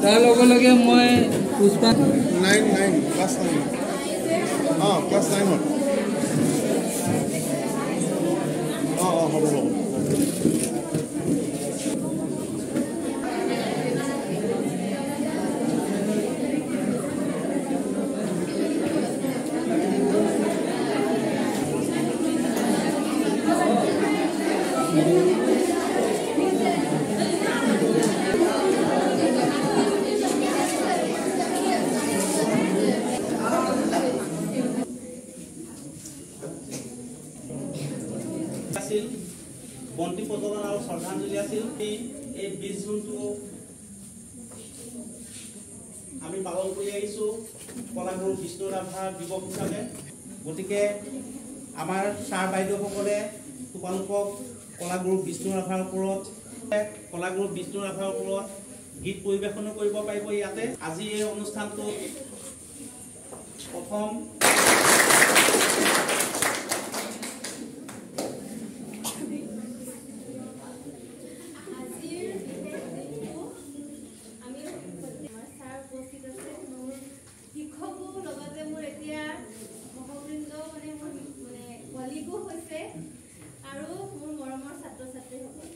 তাৰ লগে লগে মই পুষ্পা 9 ক্লাছ 9 ক্লাছ 9 হ'ব বন্তি প্ৰজ্বলন আৰু শ্ৰদ্ধাঞ্জলি আছিল। এই 20 জুনটো আমি পালন কৰি আহিছোঁ কলাগুৰু বিষ্ণু ৰাভা দিৱস হিচাপে। গতিকে আমাৰ ছাৰ বাইদেউসকলে তোমালোকক কলাগুৰু বিষ্ণু ৰাভাৰ ওপৰত গীত পৰিৱেশনো কৰিব পাৰিব ইয়াতে। আজি এই অনুষ্ঠানটো প্ৰথম আৰু মোৰ মৰমৰ ছাত্ৰ ছাত্ৰীসকল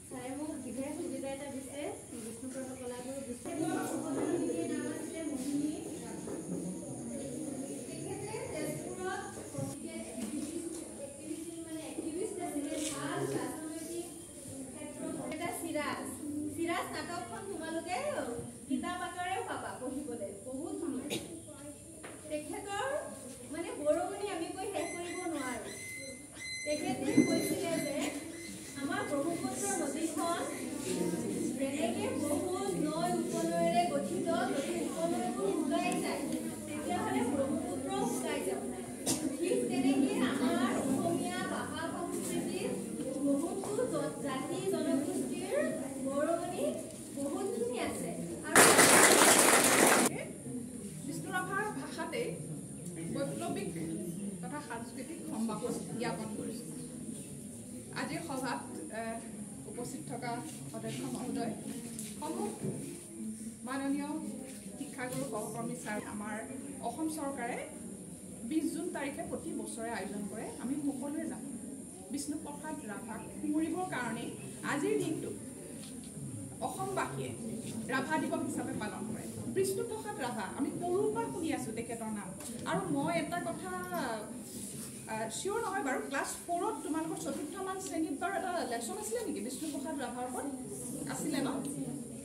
ছাৰে মোক বিশেষ সুবিধা এটা দিছে বিষ্ণু ৰাভা কলাগুৰু চিৰাজ নাটকখন তোমালোকে কিতাপ আকাৰে পাবা পঢ়িবলৈ বহুত ধুনীয়া। তেখেতৰ মানে বৰঙণি আমি কৈ শেষ কৰিব নোৱাৰো। তেখেতে কৈছিলে যে আমাৰ ব্ৰহ্মপুত্ৰ নদীখন যেনেকৈ বহুত নৈ উপনৈৰে গঠিত, যদি উপনৈবোৰ শুকাই যায় তেতিয়াহ'লে ব্ৰহ্মপুত্ৰ শুকাই যাব। ঠিক তেনেকৈ আমাৰ অসমীয়া ভাষা সংস্কৃতিত বহুতো জাতি জনগোষ্ঠীৰ বৰঙণি বহুতখিনি আছে। আৰু বিষ্ণু ৰাভাৰ ভাষাতেই বৈপ্লৱিক তথা সাংস্কৃতিক সম্ভাষণ জ্ঞাপন কৰিছোঁ। আজিৰ সভাত উপস্থিত থকা অধ্যক্ষ মহোদয়, সমূহ মাননীয় শিক্ষাগুৰু সহকৰ্মী ছাৰ, আমাৰ অসম চৰকাৰে 20 জুন তাৰিখে প্ৰতি বছৰে আয়োজন কৰে। আমি সকলোৱে জানো বিষ্ণুপ্ৰসাদ ৰাভাক সুমৰিবৰ কাৰণেই আজিৰ দিনটো অসমবাসীয়ে ৰাভা দিৱস হিচাপে পালন কৰে। বিষ্ণুপ্ৰসাদ ৰাভা আমি সৰুৰ পৰা শুনি আছোঁ তেখেতৰ নাম। আৰু মই এটা কথা চিয়'ৰ নহয় বাৰু, ক্লাছ 4ত তোমালোকৰ 4মান শ্ৰেণীত বাৰু এটা লেচন আছিলে নেকি বিষ্ণুপ্ৰসাদ ৰাভাৰ ওপৰত? আছিলে ন?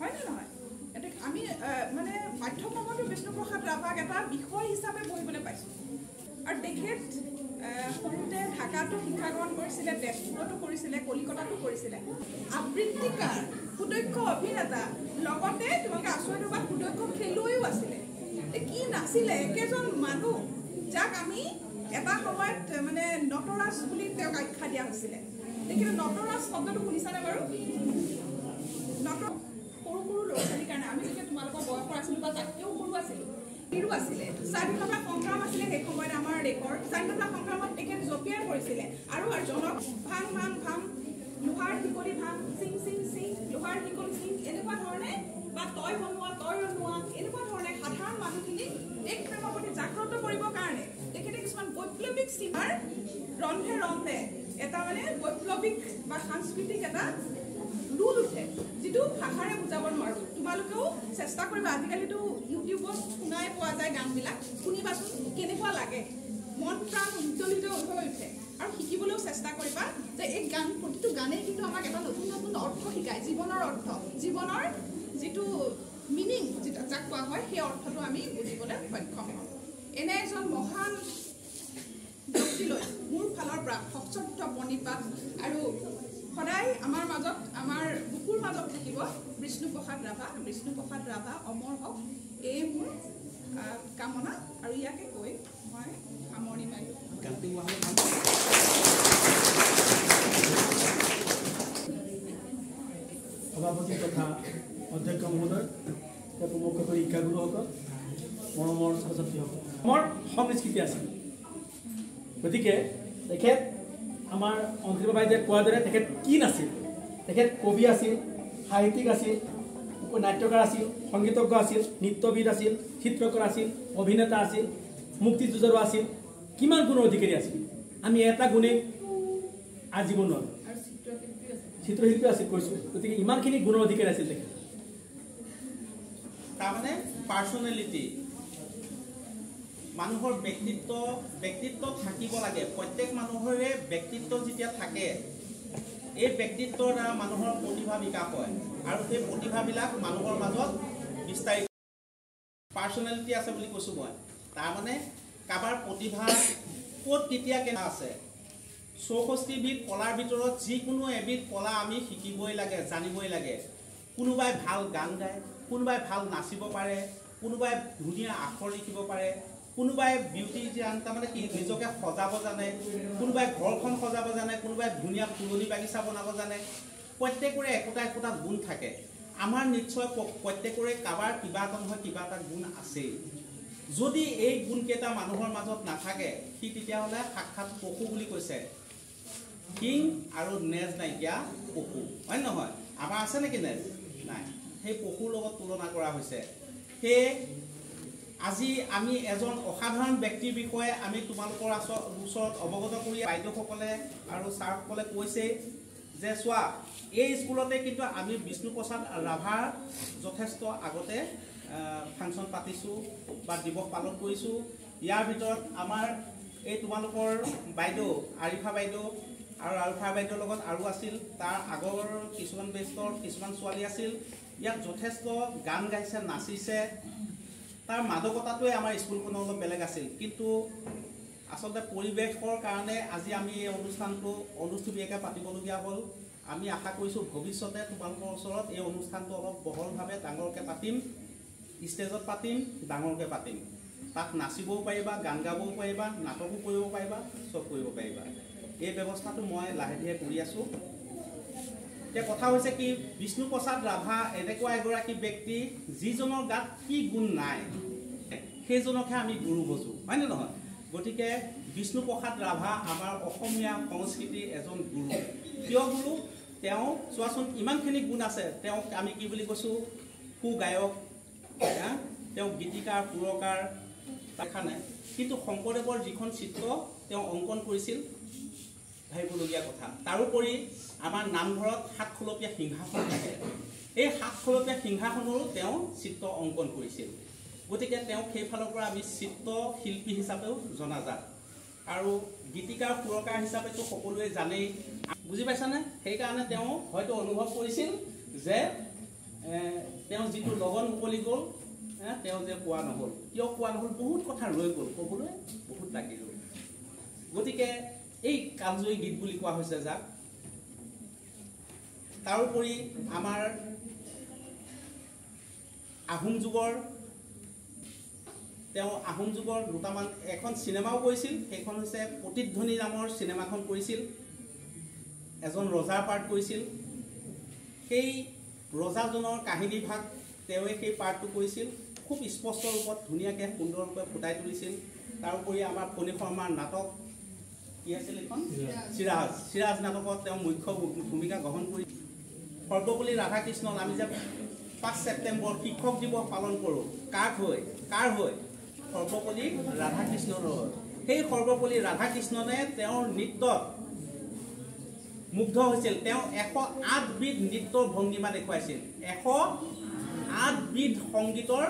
হয়নে নহয়? এতিয়া আমি মানে পাঠ্যক্ৰমতো বিষ্ণুপ্ৰসাদ ৰাভাক এটা বিষয় হিচাপে পঢ়িবলৈ পাইছোঁ। আৰু তেখেত সৰুতে ঢাকাতো শিক্ষা গ্ৰহণ কৰিছিলে, তেজপুৰতো কৰিছিলে, কলিকতাতো কৰিছিলে। আবৃত্তিকাৰ, সুদক্ষ অভিনেতা, লগতে তোমালোকে আচৰিত হ'বা সুদক্ষ খেলুৱৈও আছিলে। কি নাছিলে একেজন মানুহ যাক আমি এটা সময়ত মানে নটৰাজ বুলি তেওঁক আখ্যা দিয়া হৈছিলে। তেখেতে নটৰাজ শব্দটো শুনিছানে বাৰু? সৰু সৰু ল'ৰা ছোৱালীৰ কাৰণে আমি যেতিয়া তোমালোকৰ বয়সৰ আছিলোঁ বা তাতকৈও সৰু আছিলোঁ, বিৰো আছিলে। স্বাধীনতা সংগ্ৰাম আছিলে সেই সময়ত আমাৰ দেশৰ। স্বাধীনতা সংগ্ৰামত তেখেত জঁপিয়াই পৰিছিলে আৰু জনক ভাং ভাং ভাং, লোহাৰ শিকলি ভাং, চিং চিং চিং, লোহাৰ শিকলি চিং, এনেকুৱা ধৰণে বা তই বনোৱা তই ৰনোৱা, এনেকুৱা ধৰণে সাধাৰণ মানুহখিনিক দেশ প্ৰেমৰ প্ৰতি জাগ্ৰত কৰিবৰ কাৰণে তেখেতে কিছুমান বৈপ্লৱিক চিন্তাৰ ৰন্ধে ৰন্ধে এটা মানে বৈপ্লৱিক বা সাংস্কৃতিক এটা ৰোল উঠে, যিটো ভাষাৰে বুজাব নোৱাৰোঁ। তোমালোকেও চেষ্টা কৰিবা। আজিকালিতো ইউটিউবত শুনাই পোৱা যায় গানবিলাক, শুনিবাচোন কেনেকুৱা লাগে, মন প্ৰাণ উজ্জ্বলিত হৈ উঠে। আৰু শিকিবলৈও চেষ্টা কৰিবা যে এই গান প্ৰতিটো গানেই কিন্তু আমাক এটা নতুন নতুন অৰ্থ শিকায়, জীৱনৰ অৰ্থ, জীৱনৰ যিটো মিনিং যাক কোৱা হয় সেই অৰ্থটো আমি বুজিবলৈ সক্ষম হওঁ। এনে এজন মহান ব্যক্তিলৈ মোৰ ফালৰ পৰা সশ্ৰদ্ধ প্ৰণিপাত। আৰু সদায় আমাৰ মাজত, আমাৰ বুকুৰ মাজত থাকিব বিষ্ণুপ্ৰসাদ ৰাভা। বিষ্ণুপ্ৰসাদ ৰাভা অমৰ হওক, এই মোৰ কামনা। আৰু ইয়াকে কৈ মই সামৰণি মাৰিলোঁ। সভাপতি তথা অধ্যক্ষ মহোদয়, প্ৰমুখ শিক্ষাগুৰুসকল, মৰমৰ ছাত্ৰ ছাত্ৰীসকল, আমাৰ সংস্কৃতি আছে। গতিকে তেখেত আমাৰ অন্তিম বাইদেৱে কোৱাৰ দৰে তেখেত কি নাছিল? তেখেত কবি আছিল, সাহিত্যিক আছিল, নাট্যকাৰ আছিল, সংগীতজ্ঞ আছিল, নৃত্যবিদ আছিল, চিত্ৰকৰ আছিল, অভিনেতা আছিল, মুক্তিযুঁজাৰু আছিল, কিমান গুণৰ অধিকাৰী আছিল। আমি এটা গুণে আজীৱন নোৱাৰোঁ। আৰু চিত্ৰশিল্পী আছিল কৈছোঁ, গতিকে ইমানখিনি গুণৰ অধিকাৰী আছিল তেখেত। তাৰমানে পাৰ্চনেলিটি, মানুহৰ ব্যক্তিত্ব থাকিব লাগে। প্ৰত্যেক মানুহৰে ব্যক্তিত্ব যেতিয়া থাকে, এই ব্যক্তিত্বৰ দ্বাৰা মানুহৰ প্ৰতিভা বিকাশ হয় আৰু সেই প্ৰতিভাবিলাক মানুহৰ মাজত বিস্তাৰিত। পাৰ্চনেলিটি আছে বুলি কৈছোঁ মই। তাৰমানে কাৰোবাৰ প্ৰতিভা ক'ত কেতিয়া কেনে আছে। 64বিধ কলাৰ ভিতৰত যিকোনো এবিধ কলা আমি শিকিবই লাগে, জানিবই লাগে। কোনোবাই ভাল গান গায়, কোনোবাই ভাল নাচিব পাৰে, কোনোবাই ধুনীয়া আখৰ লিখিব পাৰে, কোনোবাই বিউটিচিয়ান তাৰমানে কি নিজকে সজাব জানে, কোনোবাই ঘৰখন সজাব জানে, কোনোবাই ধুনীয়া ফুলনি বাগিচা বনাব জানে। প্ৰত্যেকৰে একোটা একোটা গুণ থাকে। আমাৰ নিশ্চয় প্ৰত্যেকৰে কাৰোবাৰ কিবা এটা নহয় কিবা এটা গুণ আছেই। যদি এই গুণকেইটা মানুহৰ মাজত নাথাকে, সি তেতিয়াহ'লে সাক্ষাৎ পশু বুলি কৈছে। শিং আৰু নেজ নাইকিয়া পশু, হয় নহয়? আমাৰ আছে নেকি নেজ? নাই। সেই পশুৰ লগত তুলনা কৰা হৈছে। সেয়ে আজি আমি এজন অসাধাৰণ ব্যক্তিৰ বিষয়ে আমি তোমালোকৰ ওচৰত অৱগত কৰি বাইদেউসকলে আৰু ছাৰসকলে কৈছে যে চোৱা, এই স্কুলতে কিন্তু আমি বিষ্ণুপ্ৰসাদ ৰাভাৰ যথেষ্ট আগতে ফাংচন পাতিছোঁ বা দিৱস পালন কৰিছোঁ। ইয়াৰ ভিতৰত আমাৰ এই তোমালোকৰ বাইদেউ আৰিফা বাইদেউ আৰু আৰিফা বাইদেউৰ লগত আৰু আছিল, তাৰ আগৰ কিছুমান বেষ্টৰ কিছুমান ছোৱালী আছিল। ইয়াত যথেষ্ট গান গাইছে, নাচিছে। তাৰ মাদকতাটোৱে আমাৰ স্কুলখনৰ অলপ বেলেগ আছিল, কিন্তু আচলতে পৰিৱেশৰ কাৰণে আজি আমি এই অনুষ্ঠানটো অনুষ্ঠীয়াকৈ পাতিবলগীয়া হ'ল। আমি আশা কৰিছোঁ ভৱিষ্যতে তোমালোকৰ ওচৰত এই অনুষ্ঠানটো অলপ বহলভাৱে ডাঙৰকৈ পাতিম, ষ্টেজত পাতিম, ডাঙৰকৈ পাতিম। তাত নাচিবও পাৰিবা, গান গাবও পাৰিবা, নাটকো কৰিব পাৰিবা, চব কৰিব পাৰিবা। এই ব্যৱস্থাটো মই লাহে ধীৰে কৰি আছোঁ। এতিয়া কথা হৈছে কি, বিষ্ণুপ্ৰসাদ ৰাভা এনেকুৱা এগৰাকী ব্যক্তি যিজনৰ গাত কি গুণ নাই, সেইজনকহে আমি গুৰু বুজোঁ, হয়নে নহয়? গতিকে বিষ্ণুপ্ৰসাদ ৰাভা আমাৰ অসমীয়া সংস্কৃতিৰ এজন গুৰু। কিয় গুৰু? তেওঁ চোৱাচোন ইমানখিনি গুণ আছে। তেওঁক আমি কি বুলি কৈছোঁ? সুগায়ক, তেওঁ গীতিকাৰ, সুৰকাৰ, দেখা নাই। কিন্তু শংকৰদেৱৰ যিখন চিত্ৰ তেওঁ অংকন কৰিছিল, ভাবিবলগীয়া কথা। তাৰোপৰি আমাৰ নামঘৰত 7খলপীয়া সিংহাসন থাকে। এই 7খলপীয়া সিংহাসনৰো তেওঁ চিত্ৰ অংকন কৰিছিল। গতিকে তেওঁক সেইফালৰ পৰা আমি চিত্ৰশিল্পী হিচাপেও জনাজাত। আৰু গীতিকাৰ, সুৰকাৰ হিচাপেতো সকলোৱে জানেই, বুজি পাইছানে? সেইকাৰণে তেওঁ হয়তো অনুভৱ কৰিছিল যে তেওঁ যিটো লগন মুকলি গ'ল, তেওঁ যে কোৱা নহ'ল। কিয় কোৱা নহ'ল? বহুত কথা ৰৈ গ'ল, ক'বলৈ বহুত লাগি গ'ল। গতিকে এই কালজয়ী গীত বুলি কোৱা হৈছে যাক। তাৰোপৰি আমাৰ আহোম যুগৰ দুটামান এখন চিনেমাও কৰিছিল। সেইখন হৈছে প্ৰতিধ্বনি নামৰ চিনেমাখন কৰিছিল। এজন ৰজাৰ পাৰ্ট কৰিছিল। সেই ৰজাজনৰ কাহিনী ভাগ তেওঁৱে সেই পাৰ্টটো কৰিছিল। খুব স্পষ্ট ৰূপত ধুনীয়াকৈ সুন্দৰৰূপে ফুটাই তুলিছিল। তাৰোপৰি আমাৰ ফণী শৰ্মাৰ নাটক কি আছিল এইখন? চিৰাজ নাটকত তেওঁ মুখ্য ভূমিকা গ্ৰহণ কৰি সৰ্বপল্লী ৰাধাকৃষ্ণন আমি যে 5 ছেপ্টেম্বৰ শিক্ষক দিৱস পালন কৰোঁ, কাৰ হৈ? সৰ্বপল্লী ৰাধাকৃষ্ণনৰ। সেই সৰ্বপল্লী ৰাধাকৃষ্ণনে তেওঁৰ নৃত্যত মুগ্ধ হৈছিল। তেওঁ 108বিধ নৃত্যৰ ভংগীমা দেখুৱাইছিল, 108বিধ সংগীতৰ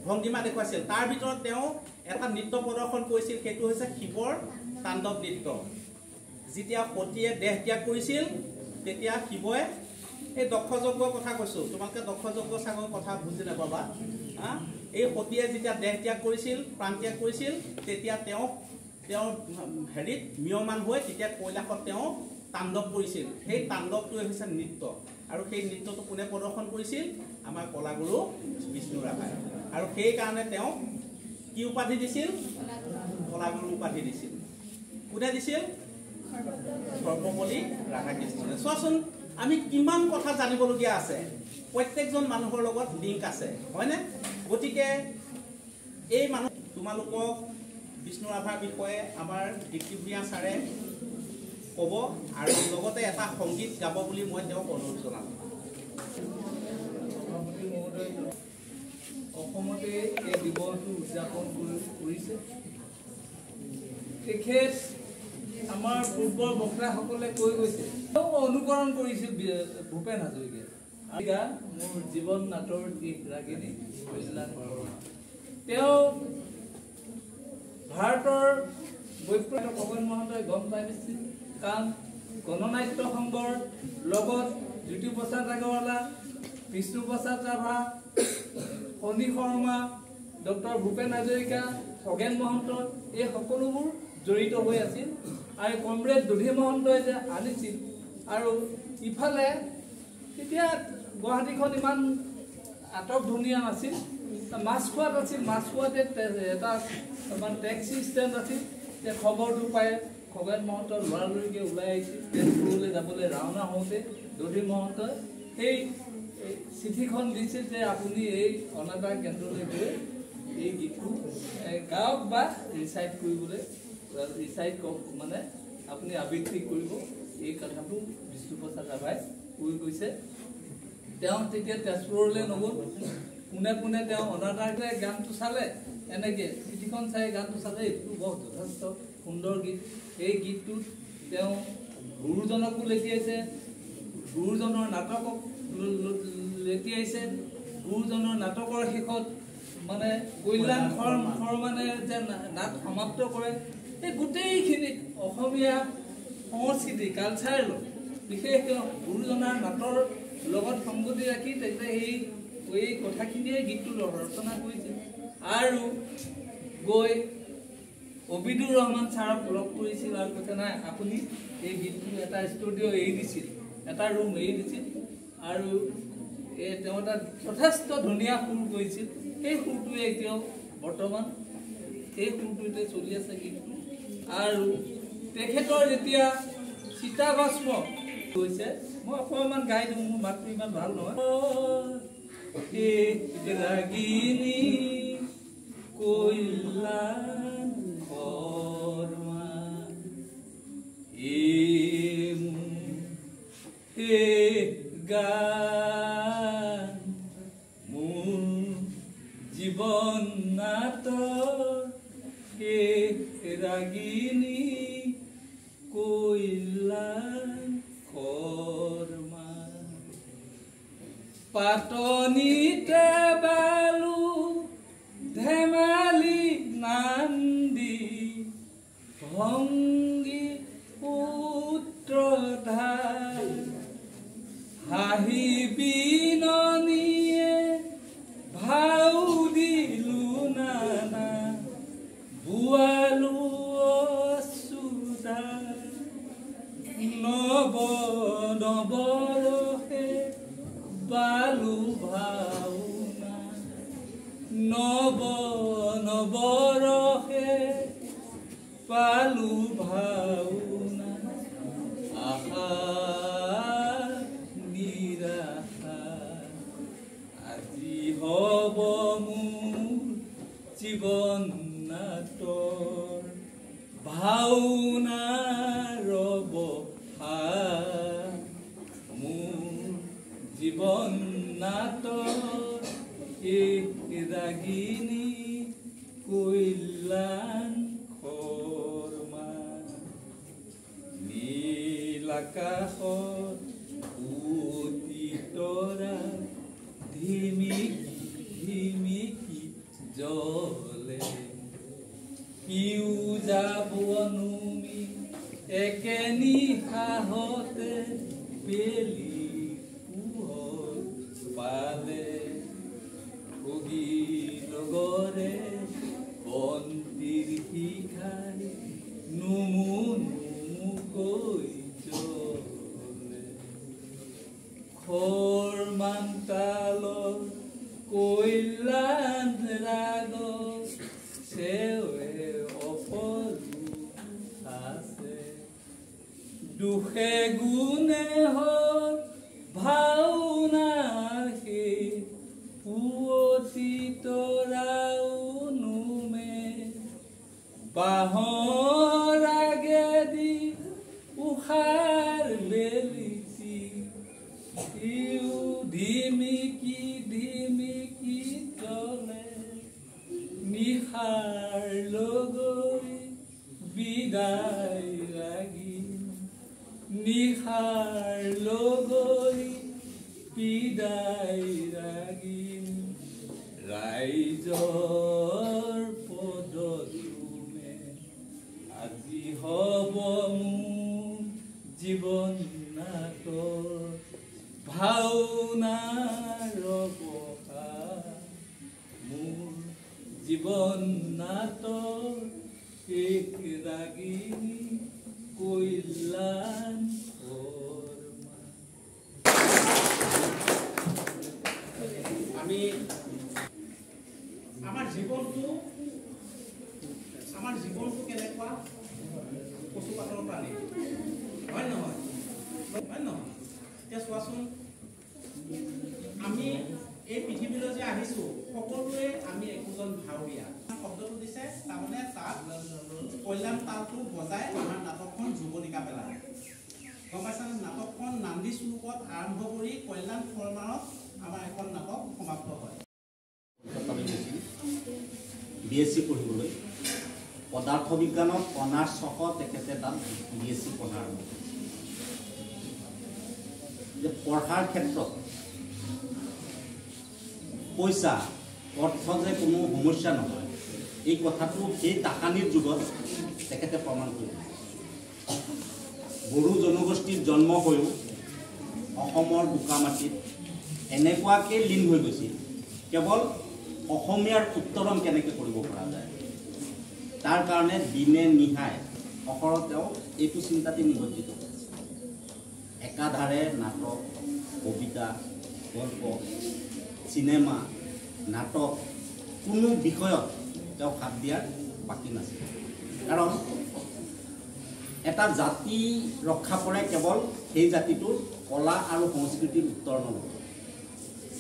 ভংগীমা দেখুৱাইছিল। তাৰ ভিতৰত তেওঁ এটা নৃত্য প্ৰদৰ্শন কৰিছিল, সেইটো হৈছে শিৱৰ তাণ্ডৱ নৃত্য। যেতিয়া সতীয়ে দেহ ত্যাগ কৰিছিল, তেতিয়া শিৱই, এই দক্ষ যজ্ঞৰ কথা কৈছোঁ, তোমালোকে দক্ষ যজ্ঞ চাগৰ কথা বুজি নাপাবা। এই সতীয়ে যেতিয়া দেহ ত্যাগ কৰিছিল, প্ৰাণ ত্যাগ কৰিছিল, তেতিয়া তেওঁ হেৰিত ম্ৰিয়মান হৈ তেতিয়া কৈলাশত তেওঁ তাণ্ডৱ কৰিছিল। সেই তাণ্ডৱটোৱে হৈছে নৃত্য। আৰু সেই নৃত্যটো কোনে প্ৰদৰ্শন কৰিছিল? আমাৰ কলাগুৰু বিষ্ণু ৰাভাই। আৰু সেইকাৰণে তেওঁক কি উপাধি দিছিল? কলাগুৰু উপাধি দিছিল। কোনে দিছিল? সৰ্বপল্লী ৰাধাকৃষ্ণনে। চোৱাচোন, আমি কিমান কথা জানিবলগীয়া আছে। প্ৰত্যেকজন মানুহৰ লগত লিংক আছে, হয়নে? গতিকে এই মানুহ তোমালোকক বিষ্ণু ৰাভাৰ বিষয়ে আমাৰ দীপ্তি ভূঞা ছাৰে ক'ব, আৰু লগতে এটা সংগীত গাব বুলি মই তেওঁক অনুৰোধ জনালোঁ। মহোদয় অসমতে এই দিৱসটো উদযাপন কৰিছে। তেখেত আমাৰ পূৰ্বৰ বক্তাসকলে কৈ গৈছে, তেওঁ অনুকৰণ কৰিছিল ভূপেন হাজৰিকাই। মোৰ জীৱন নাটৰ দিশ ৰাগিনী কল্যাণ বৰুৱা। তেওঁ ভাৰতৰ বৈপ্লৱিক খগেন মহন্তই গম পাই গৈছিল, কাৰণ গণনাট্য সংঘৰ লগত জ্যোতিপ্ৰসাদ আগৰৱালা, বিষ্ণুপ্ৰসাদ ৰাভা, ফণী শৰ্মা, ডক্টৰ ভূপেন হাজৰিকা, খগেন মহন্ত এই সকলোবোৰ জড়িত হৈ আছিল। আৰু কমৰেড দধি মহন্তই যে আনিছিল, আৰু ইফালে তেতিয়া গুৱাহাটীখন ইমান আটক ধুনীয়া নাছিল, মাছখোৱাত আছিল। মাছখোৱাতে এটা মানে টেক্সি ষ্টেণ্ড আছিল। যে খবৰটো পাই খগেন মহন্ত লৰালৰিকৈ ওলাই আহিছিল তেজপুৰলৈ যাবলৈ। ৰাওনা হওঁতে দধি মহন্তই সেই চিঠিখন দিছিল যে আপুনি এই অনাতাঁৰ কেন্দ্ৰলৈ গৈ এই গীতটো গায়ক বা ৰিচাইট কৰিবলৈ মানে আপুনি আবৃত্তি কৰিব। এই কথাটো বিষ্ণুপ্ৰসাদ ৰাভাই কৈ গৈছে। তেওঁ তেতিয়া তেজপুৰলৈ নগ'ল। পোনে পোনে তেওঁ অনাতাঁৰতে গানটো চালে, এনেকৈ চিঠিখন চাই গানটো চালে। এইটো বৰ যথেষ্ট সুন্দৰ গীত। এই গীতটোত তেওঁ গুৰুজনকো লেটিয়াইছে, গুৰুজনৰ নাটকক লেটিয়াইছে। গুৰুজনৰ নাটকৰ শেষত মানে কল্যাণ মানে যে নাট সমাপ্ত কৰে। এই গোটেইখিনিত অসমীয়া সংস্কৃতি কালচাৰেলত বিশেষকৈ গুৰুজনাৰ নাটৰ লগত সংগতি ৰাখি তেখেতে এই কথাখিনিয়ে গীতটো ৰচনা কৰিছিল। আৰু গৈ অবিদুৰ ৰহমান ছাৰক লগ কৰিছিল আৰু কৈছে, নাই আপুনি এই গীতটো এটা ষ্টুডিঅ' এৰি দিছিল, এটা ৰুম এৰি দিছিল, আৰু তেওঁ এটা যথেষ্ট ধুনীয়া সুৰ কৰিছিল। সেই সুৰটোৱে এতিয়াও বৰ্তমান এই সুৰটোতে চলি আছে গীতটো। আৰু তেখেতৰ যেতিয়া চিতাভস্ম হৈছে, মই অকণমান গাই দিওঁ, মোৰ মাতটো ইমান ভাল নহয়। ৰাগিনী কল্যাণ বৰুৱা গান মোৰ জীৱন নাটৰ ৰাগিনী কল্যাণ বৰুৱা পাতনিতে বালু ধেমালি নান্দি ভংগী পুত্ৰধাৰ হাঁহি বিননিয়ে ভাও দিলো নানা বোৱালো অচুদাৰ নৱ নৱৰসে বালু ভাওনা নৱ নৱৰসে পালু ভাওনা আশা নিৰাশা আজি হব মোৰ জীৱন নাটৰ ভাওনা ৰব মোৰ জীৱন নাটৰ এই ৰাগিনী কল্যাণ বৰুৱা নীল আকাশত কোটি তৰা ধিমিকি ধিমিকি জ্বলে পিউ যাব নুমি একে নিশাহতে বেলি পোহৰ পালে ভোগী লগৰে বন্তিৰ শিখাই নুমু নুমুকৈ জ্বলে খৰ মান্তালৰ কল্যাণ ৰাগ চেৱে অপলু আছে দুখে গুণে হ'ল ভাওনাৰ সেই পুৱতি তৰাও নুমে বাঁহৰ আগেদি উষাৰ বেলিচি ইউ ধিমিকি ধিমি বিদায় ৰাগিম ৰাইজৰ পদতুমে আজি হ'ব মোৰ জীৱন নাটৰ ভাওনাৰ বহাৰ মোৰ জীৱন নাটৰ শেষ ৰাগিনী কল্যাণ আমি আমাৰ জীৱনটো কেনেকুৱা পশুপালন প্ৰাণী হয় নহয় এতিয়া চোৱাচোন আমি এই পৃথিৱীলৈ যে আহিছোঁ সকলোৱে আমি একোজন ভাৱৰীয়া শব্দটো দিছে তাৰমানে তাত কল্যাণ তালটো বজাই আমাৰ নাটকখন যুৱনিকা পেলায় গম পাইছানে নাটকখন নান্দি স্বৰূপত আৰম্ভ কৰি কল্যাণ ফৰমানত আমাৰ এখন নাটক সমাপ্ত হয় BSc পঢ়িবলৈ পদাৰ্থ বিজ্ঞানত অনাৰ্ছ সহ তেখেতে তাত BSc পঢ়াৰ যে পঢ়াৰ ক্ষেত্ৰত পইচা অৰ্থ যে কোনো সমস্যা নহয় এই কথাটো সেই তাহানিৰ যুগত তেখেতে প্ৰমাণ কৰিলে বড়ো জনগোষ্ঠীৰ জন্ম হৈও অসমৰ বোকামাটিত এনেকুৱাকৈ লীন হৈ গৈছিল কেৱল অসমীয়াৰ উত্তৰণ কেনেকৈ কৰিব পৰা যায় তাৰ কাৰণে দিনে নিশাই অহৰহ তেওঁ এইটো চিন্তাতে নিমজ্জিত একাধাৰে নাটক কবিতা গল্প চিনেমা নাটক কোনো বিষয়ত তেওঁ হাত দিয়াৰ বাকী নাছিল কাৰণ এটা জাতি ৰক্ষা কৰে কেৱল সেই জাতিটোৰ কলা আৰু সংস্কৃতিৰ উত্তৰণৰ লগত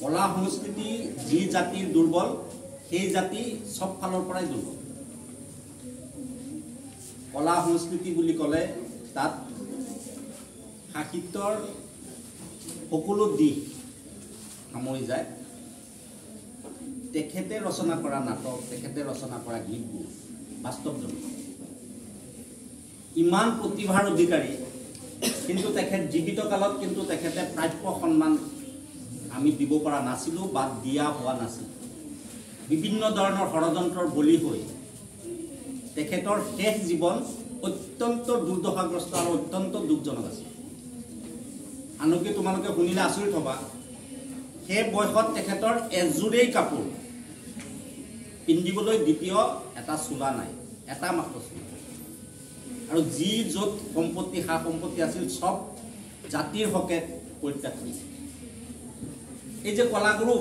কলা সংস্কৃতি যি জাতিৰ দুৰ্বল সেই জাতি সব ফালৰ পৰাই দুৰ্বল কলা সংস্কৃতি বুলি ক'লে তাত সাহিত্যৰ সকলো দিশ সামৰি যায় তেখেতে ৰচনা কৰা নাটক তেখেতে ৰচনা কৰা গীতবোৰ বাস্তৱজনক ইমান প্ৰতিভাৰ অধিকাৰী কিন্তু তেখেত জীৱিত কালত কিন্তু তেখেতে প্ৰাপ্য সন্মান আমি দিব পৰা নাছিলোঁ বা দিয়া হোৱা নাছিল বিভিন্ন ধৰণৰ ষড়যন্ত্ৰৰ বলি হৈ তেখেতৰ শেষ জীৱন অত্যন্ত দুৰ্দশাগ্ৰস্ত আৰু অত্যন্ত দুখজনক আছিল আনকি তোমালোকে শুনিলে আচৰিত হ'বা সেই বয়সত তেখেতৰ এযোৰেই কাপোৰ পিন্ধিবলৈ দ্বিতীয় এটা চোলা নাই এটা মাত্ৰ চোলা আৰু যি য'ত সম্পত্তি সা সম্পত্তি আছিল সব জাতিৰ হকে পৰিত্যাগ কৰিছিল এই যে কলাগুৰু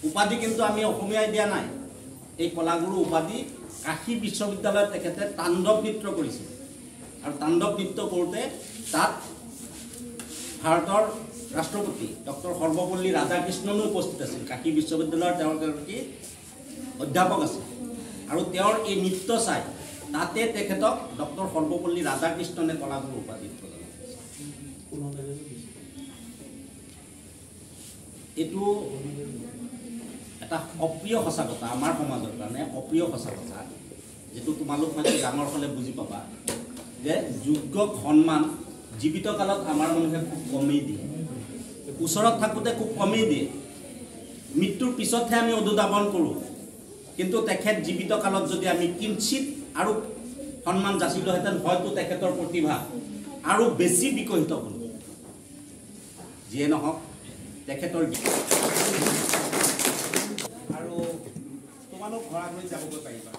উপাধি কিন্তু আমি অসমীয়াই দিয়া নাই এই কলাগুৰু উপাধি কাশী বিশ্ববিদ্যালয়ত তেখেতে তাণ্ডৱ নৃত্য কৰিছিল আৰু তাণ্ডৱ নৃত্য কৰোঁতে তাত ভাৰতৰ ৰাষ্ট্ৰপতি ডক্টৰ সৰ্বপল্লী ৰাধাকৃষ্ণনো উপস্থিত আছিল কাশী বিশ্ববিদ্যালয়ৰ তেওঁৰ এগৰাকী অধ্যাপক আছিল আৰু তেওঁৰ এই নৃত্য চাই তাতে তেখেতক ডক্টৰ সৰ্বপল্লী ৰাধাকৃষ্ণনে কলাগুৰু উপাধি প্ৰদান কৰিছিল এইটো এটা অপ্ৰিয় সঁচা কথা আমাৰ সমাজৰ কাৰণে অপ্ৰিয় সঁচা কথা যেটো তোমালোক হয়তো ডাঙৰ হ'লে বুজি পাবা যে যোগ্য সন্মান জীৱিত কালত আমাৰ মানুহে খুব কমেই দিয়ে ওচৰত থাকোঁতে খুব কমেই দিয়ে মৃত্যুৰ পিছতহে আমি অনুধাৱন কৰোঁ কিন্তু তেখেত জীৱিত কালত যদি আমি কিঞ্চিত আৰু সন্মান যাচিলোহেঁতেন হয়তো তেখেতৰ প্ৰতিভা আৰু বেছি বিকশিত হ'ল যিয়ে নহওক তেখেতৰ আৰু তোমালোক ঘৰা ঘৰি যাবগৈ পাৰিবা